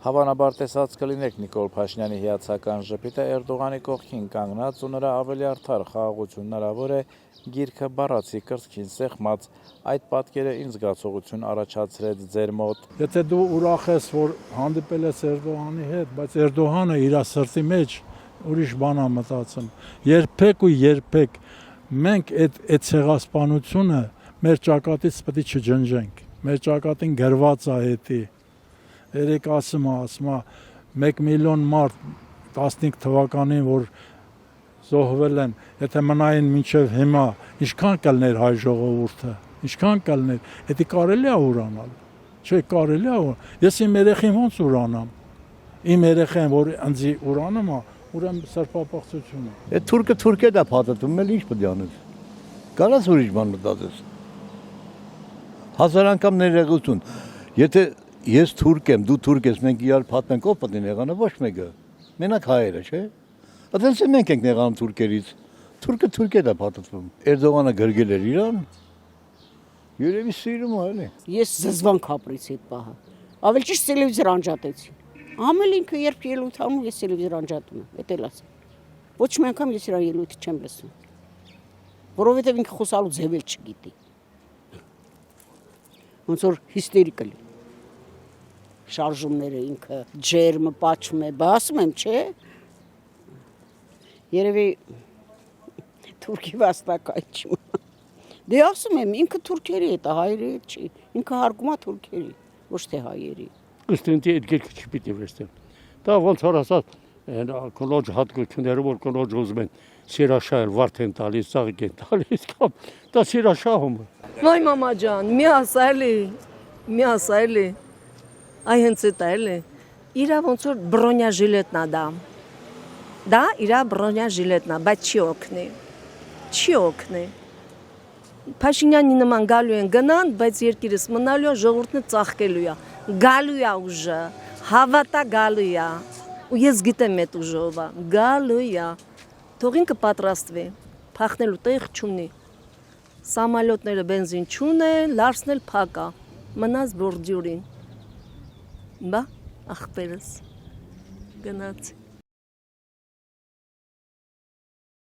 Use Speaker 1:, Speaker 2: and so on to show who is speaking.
Speaker 1: Հավանաբար տեսած կլինեք Նիկոլ Փաշինյանի հիացական ժպիտը Էրդողանի կողքին կանգնած ու նրա ավելի արդար խաղաղություն հնարավոր է գիրքը բառացի կրծքին սեղմած, այդ պատկերը ինձ զգացողություն առաջացրեց ձեր մոտ։
Speaker 2: Եթե դու ուրախ ես, որ հանդիպել ես Էրդողանի հետ, բայց Էրդողանը իր սրտի մեջ ուրիշ բան է մտածում։ Երբեք ու երբեք մենք այդ ցեղասպանությունը մեր ճակատից պետք է չջնջենք։ Մեր ճակատին գրված է հետի։ Երեք ասում է 1 միլիոն մարդ 15 թվականին, որ զոհվել են, եթե մնային մինչև հիմա, ինչքան կլներ հայ ժողովուրդը, ինչքան կլներ, դա կարելի է ուրանալ, չէ, կարելի է ուրանալ, ես իմ երեխին ոնց ուրանամ, իմ երեխեն, որ ինձ ուրանում է, ուրեմն սրբապղծություն է։
Speaker 3: Այդ թուրքը դա փաթաթում էլ ինչ պետք է անես, կարաս ուրիշ բան մտածես, 1000 անգամ ներողություն, եթե ես թուրք եմ, դու թուրք ես, մենք իրար փաթենք, ով պետք է նեղանա, ոչ մեկը, մենակ հայերը, չէ։ Այդպես մենք ենք նեղանում թուրքերից, թուրքը դա փաթաթվում։ Էրդողանը գրգել էր իրան, երևի սիրում է, էլի։
Speaker 4: Ես զզվանք ապրեցի այդ պահը, ավելի ճիշտ տելևիզոր անջատեցի։ Ամեն ինքը երբ ելույթ անում, ես տելևիզոր անջատում եմ, էդ էլ ասեմ։ Ոչ մի անգամ ես իր ելույթը չեմ լսում, որովհետև ինքը խոսալու ձև էլ չգիտի։ Ոնց որ հիստերիկալ շարժումները ինքը ջերմը պատճում է, բա ասում եմ, չէ։ Երևի թուրքի վաստակայ չի։ Դե ասում եմ, ինքը թուրքերի հետ է, հայերի հետ չի։ Ինքը հարգում է թուրքերի, ոչ թե հայերի։
Speaker 5: Կստենտի այդ գիրքը չպիտի վերցնեմ։ Դա ոնց որ ասած, կնոջ հատկությունները, որ կնոջ ուզում են սիրաշահել վարդ են տալիս, ծաղիկ են տալիս, կամ դա սիրաշահում է։
Speaker 6: Ոյ մամա ջան, մի ասայլի, այ հենց էդ էլի, իրա ոնց որ բրոնյա ժիլետնա դա իրա բրոնյա ժիլետնա, բայց չի օգնի, Փաշինյանի նման գալու են գնան, բայց երկիրս մնալու է, ժողովուրդն ծաղկելու է, գալու է ուժը, հավատա գալու է, ու ես գիտեմ այդ ուժով է, գալու է, թող ինքը պատրաստվի, փախնելու տեղ չունի, սամալյոտները բենզին չունեն, լարսն էլ փակ է, մնաց բորդյուրին, բա ախպերս, գնացի։